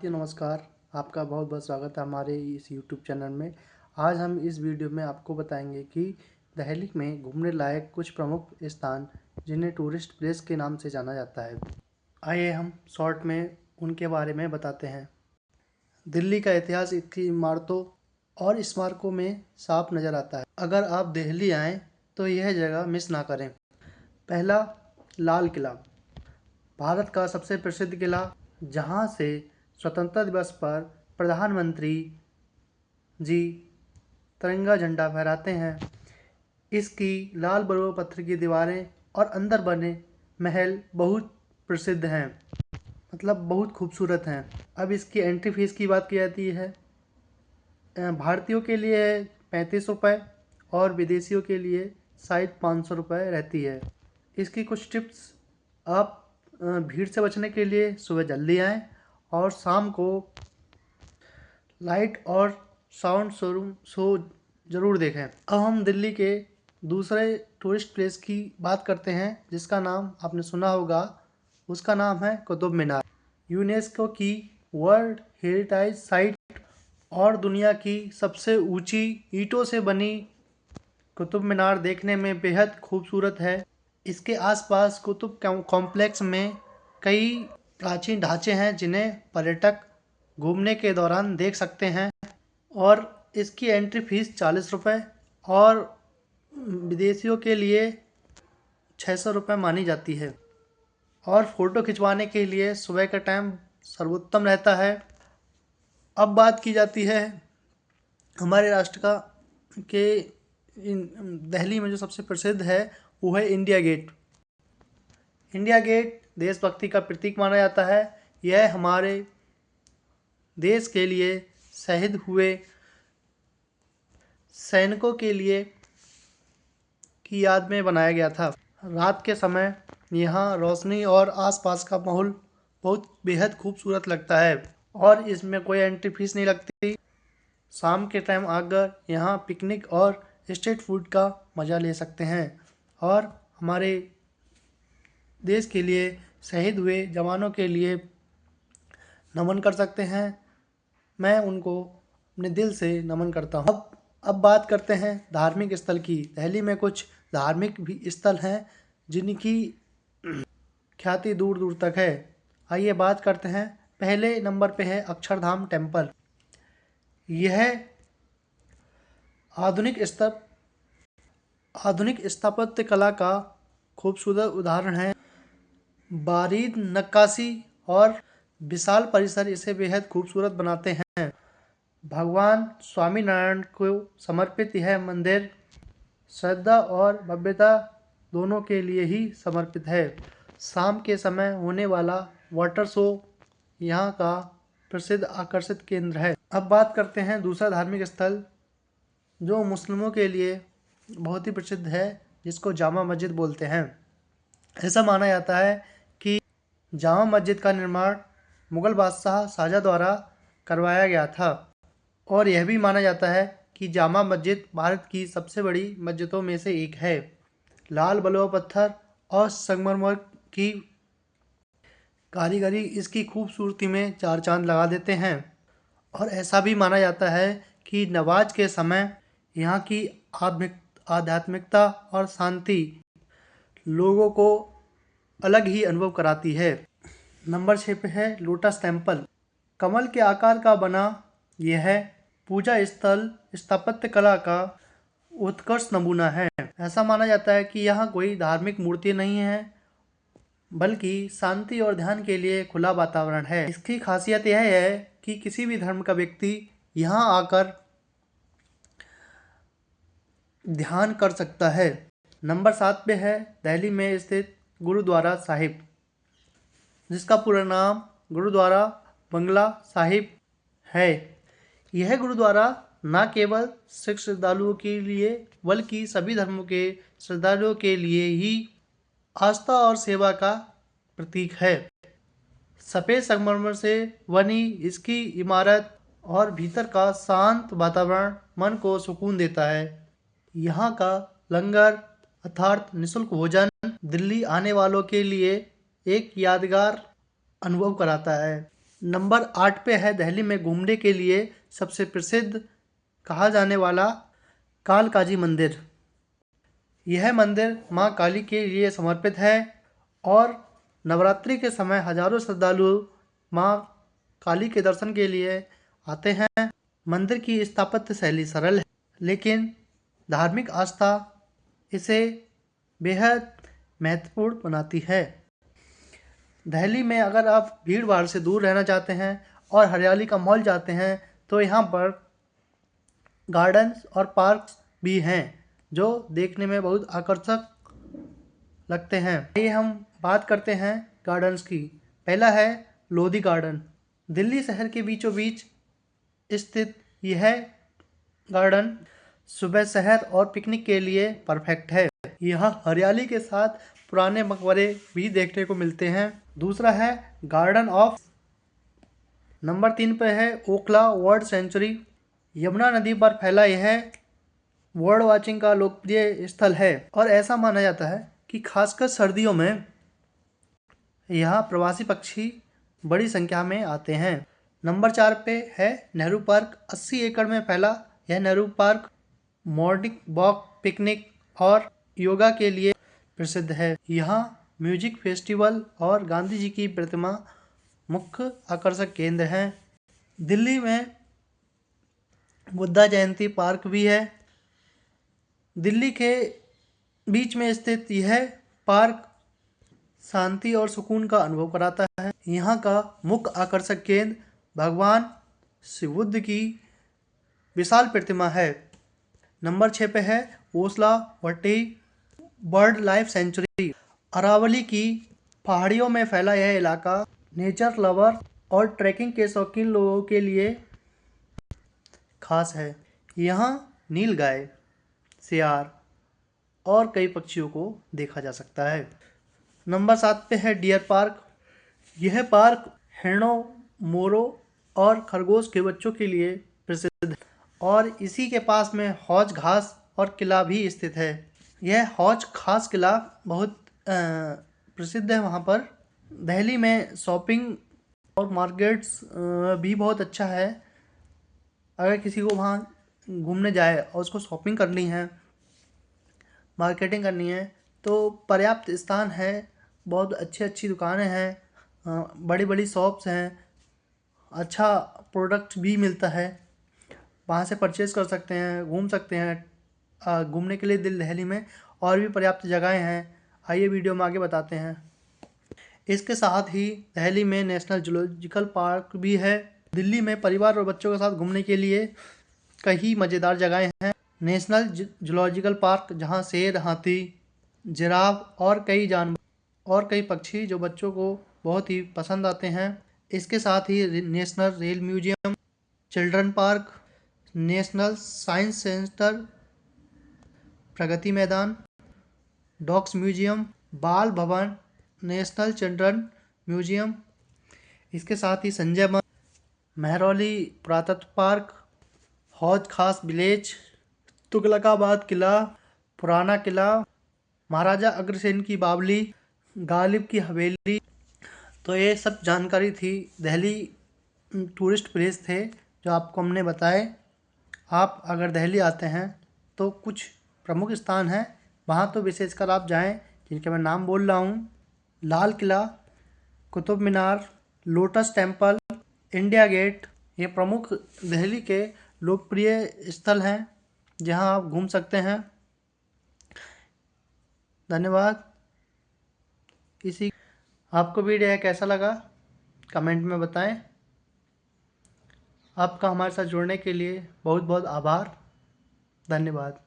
नमस्कार। आपका बहुत बहुत स्वागत है हमारे इस यूट्यूब चैनल में। आज हम इस वीडियो में आपको बताएंगे कि दिल्ली में घूमने लायक कुछ प्रमुख स्थान जिन्हें टूरिस्ट प्लेस के नाम से जाना जाता है। आइए हम शॉर्ट में उनके बारे में बताते हैं। दिल्ली का इतिहास इसकी इमारतों और स्मारकों में साफ नज़र आता है। अगर आप दिल्ली आएँ तो यह जगह मिस ना करें। पहला, लाल किला, भारत का सबसे प्रसिद्ध किला, जहां से स्वतंत्रता दिवस पर प्रधानमंत्री जी तिरंगा झंडा फहराते हैं। इसकी लाल बलुआ पत्थर की दीवारें और अंदर बने महल बहुत प्रसिद्ध हैं, मतलब बहुत खूबसूरत हैं। अब इसकी एंट्री फीस की बात की जाती है। भारतीयों के लिए 35 रुपये और विदेशियों के लिए शायद 500 रुपये रहती है। इसकी कुछ टिप्स, आप भीड़ से बचने के लिए सुबह जल्दी आएँ और शाम को लाइट और साउंड शो ज़रूर देखें। अब हम दिल्ली के दूसरे टूरिस्ट प्लेस की बात करते हैं, जिसका नाम आपने सुना होगा। उसका नाम है कुतुब मीनार। यूनेस्को की वर्ल्ड हेरिटेज साइट और दुनिया की सबसे ऊंची ईंटों से बनी कुतुब मीनार देखने में बेहद खूबसूरत है। इसके आसपास कुतुब कॉम्प्लेक्स में कई प्राचीन ढांचे हैं जिन्हें पर्यटक घूमने के दौरान देख सकते हैं। और इसकी एंट्री फीस 40 रुपये और विदेशियों के लिए 600 रुपये मानी जाती है। और फ़ोटो खिंचवाने के लिए सुबह का टाइम सर्वोत्तम रहता है। अब बात की जाती है हमारे राष्ट्र का कि दिल्ली में जो सबसे प्रसिद्ध है वो है इंडिया गेट। इंडिया गेट देशभक्ति का प्रतीक माना जाता है। यह हमारे देश के लिए शहीद हुए सैनिकों के लिए की याद में बनाया गया था। रात के समय यहाँ रोशनी और आसपास का माहौल बहुत बेहद खूबसूरत लगता है और इसमें कोई एंट्री फीस नहीं लगती। शाम के टाइम आकर यहाँ पिकनिक और स्ट्रीट फूड का मज़ा ले सकते हैं और हमारे देश के लिए शहीद हुए जवानों के लिए नमन कर सकते हैं। मैं उनको अपने दिल से नमन करता हूँ। अब बात करते हैं धार्मिक स्थल की। दिल्ली में कुछ धार्मिक भी स्थल हैं जिनकी ख्याति दूर दूर तक है। आइए बात करते हैं। पहले नंबर पे है अक्षरधाम टेम्पल। यह आधुनिक स्थापत्य कला का खूबसूरत उदाहरण है। बारीक नक्काशी और विशाल परिसर इसे बेहद खूबसूरत बनाते हैं। भगवान स्वामीनारायण को समर्पित यह मंदिर श्रद्धा और भव्यता दोनों के लिए ही समर्पित है। शाम के समय होने वाला वाटर शो यहाँ का प्रसिद्ध आकर्षित केंद्र है। अब बात करते हैं दूसरा धार्मिक स्थल जो मुस्लिमों के लिए बहुत ही प्रसिद्ध है, जिसको जामा मस्जिद बोलते हैं। ऐसा माना जाता है कि जामा मस्जिद का निर्माण मुग़ल बादशाह शाहजहाँ द्वारा करवाया गया था और यह भी माना जाता है कि जामा मस्जिद भारत की सबसे बड़ी मस्जिदों में से एक है। लाल बलुआ पत्थर और संगमरमर की कारीगरी इसकी खूबसूरती में चार चांद लगा देते हैं। और ऐसा भी माना जाता है कि नमाज के समय यहाँ की आध्यात्मिकता और शांति लोगों को अलग ही अनुभव कराती है। नंबर 6 पे है लोटस टेम्पल। कमल के आकार का बना यह पूजा स्थल स्थापत्य कला का उत्कृष्ट नमूना है। ऐसा माना जाता है कि यहाँ कोई धार्मिक मूर्ति नहीं है, बल्कि शांति और ध्यान के लिए खुला वातावरण है। इसकी खासियत यह है कि किसी भी धर्म का व्यक्ति यहाँ आकर ध्यान कर सकता है। नंबर 7 पे है दिल्ली में स्थित गुरुद्वारा साहिब, जिसका पूरा नाम गुरुद्वारा बंगला साहिब है। यह गुरुद्वारा न केवल सिख श्रद्धालुओं के लिए बल्कि सभी धर्मों के श्रद्धालुओं के लिए ही आस्था और सेवा का प्रतीक है। सफ़ेद संगमरमर से बनी इसकी इमारत और भीतर का शांत वातावरण मन को सुकून देता है। यहाँ का लंगर अर्थात निःशुल्क भोजन दिल्ली आने वालों के लिए एक यादगार अनुभव कराता है। नंबर 8 पे है दिल्ली में घूमने के लिए सबसे प्रसिद्ध कहा जाने वाला कालकाजी मंदिर। यह मंदिर माँ काली के लिए समर्पित है और नवरात्रि के समय हजारों श्रद्धालु माँ काली के दर्शन के लिए आते हैं। मंदिर की स्थापत्य शैली सरल है, लेकिन धार्मिक आस्था इसे बेहद महत्वपूर्ण बनाती है। दिल्ली में अगर आप भीड़ भाड़ से दूर रहना चाहते हैं और हरियाली का माहौल चाहते हैं तो यहाँ पर गार्डन्स और पार्क्स भी हैं जो देखने में बहुत आकर्षक लगते हैं। आइए हम बात करते हैं गार्डन्स की। पहला है लोधी गार्डन। दिल्ली शहर के बीचों बीच स्थित यह गार्डन सुबह शहर और पिकनिक के लिए परफेक्ट है। यहाँ हरियाली के साथ पुराने मकबरे भी देखने को मिलते हैं। दूसरा है गार्डन ऑफ। नंबर 3 पे है ओखला बर्ड सेंचुरी। यमुना नदी पर फैला यह बर्ड वाचिंग का लोकप्रिय स्थल है और ऐसा माना जाता है कि खासकर सर्दियों में यहाँ प्रवासी पक्षी बड़ी संख्या में आते हैं। नंबर 4 पे है नेहरू पार्क। 80 एकड़ में फैला यह Nehru park morning walk, picnic और योगा के लिए प्रसिद्ध है। यहाँ म्यूजिक फेस्टिवल और गांधी जी की प्रतिमा मुख्य आकर्षक केंद्र हैं। दिल्ली में बुद्धा जयंती पार्क भी है। दिल्ली के बीच में स्थित यह पार्क शांति और सुकून का अनुभव कराता है। यहाँ का मुख्य आकर्षक केंद्र भगवान शिव बुद्ध की विशाल प्रतिमा है। नंबर 6 पे है Asola Bhatti bird life sanctuary. Aravalli की पहाड़ियों में फैला यह इलाका नेचर लवर और ट्रैकिंग के शौकीन लोगों के लिए खास है। यहाँ नीलगाय, सियार और कई पक्षियों को देखा जा सकता है। नंबर 7 पे है डियर पार्क। यह पार्क हिरणों, मोरों और खरगोश के बच्चों के लिए प्रसिद्ध है और इसी के पास में हौज घास और किला भी स्थित है। यह हौज घास किला बहुत प्रसिद्ध है वहाँ पर। दिल्ली में शॉपिंग और मार्केट्स भी बहुत अच्छा है। अगर किसी को वहाँ घूमने जाए और उसको शॉपिंग करनी है, मार्केटिंग करनी है तो पर्याप्त स्थान है। बहुत अच्छी अच्छी दुकानें हैं, बड़ी बड़ी शॉप्स हैं, अच्छा प्रोडक्ट भी मिलता है। वहाँ से परचेज़ कर सकते हैं, घूम सकते हैं। घूमने के लिए दिल्ली में और भी पर्याप्त जगहें हैं। आइए वीडियो में आगे बताते हैं। इसके साथ ही दिल्ली में नेशनल जूलॉजिकल पार्क भी है। दिल्ली में परिवार और बच्चों के साथ घूमने के लिए कई मज़ेदार जगहें हैं। नेशनल जूलॉजिकल पार्क जहाँ शेर, हाथी, जिराफ और कई जानवर और कई पक्षी जो बच्चों को बहुत ही पसंद आते हैं। इसके साथ ही national rail museum, children park, national science centre, Pragati Maidan, dolls museum, बाल भवन, नेशनल चिल्ड्रन म्यूजियम। इसके साथ ही संजय वन, महरौली पुरातत्व पार्क, हौज खास विलेज, तुगलकाबाद किला, पुराना किला, महाराजा अग्रसेन की बावली, गालिब की हवेली। तो ये सब जानकारी थी, दिल्ली टूरिस्ट प्लेस थे जो आपको हमने बताए। आप अगर दिल्ली आते हैं तो कुछ प्रमुख स्थान हैं, वहाँ तो विशेषकर आप जाएं, जिनके मैं नाम बोल रहा हूँ। Lal Qila, Qutub Minar, lotus temple, India gate, ये प्रमुख दिल्ली के लोकप्रिय स्थल हैं जहाँ आप घूम सकते हैं। धन्यवाद। इसी आपको वीडियो कैसा लगा कमेंट में बताएं। आपका हमारे साथ जुड़ने के लिए बहुत बहुत आभार। धन्यवाद।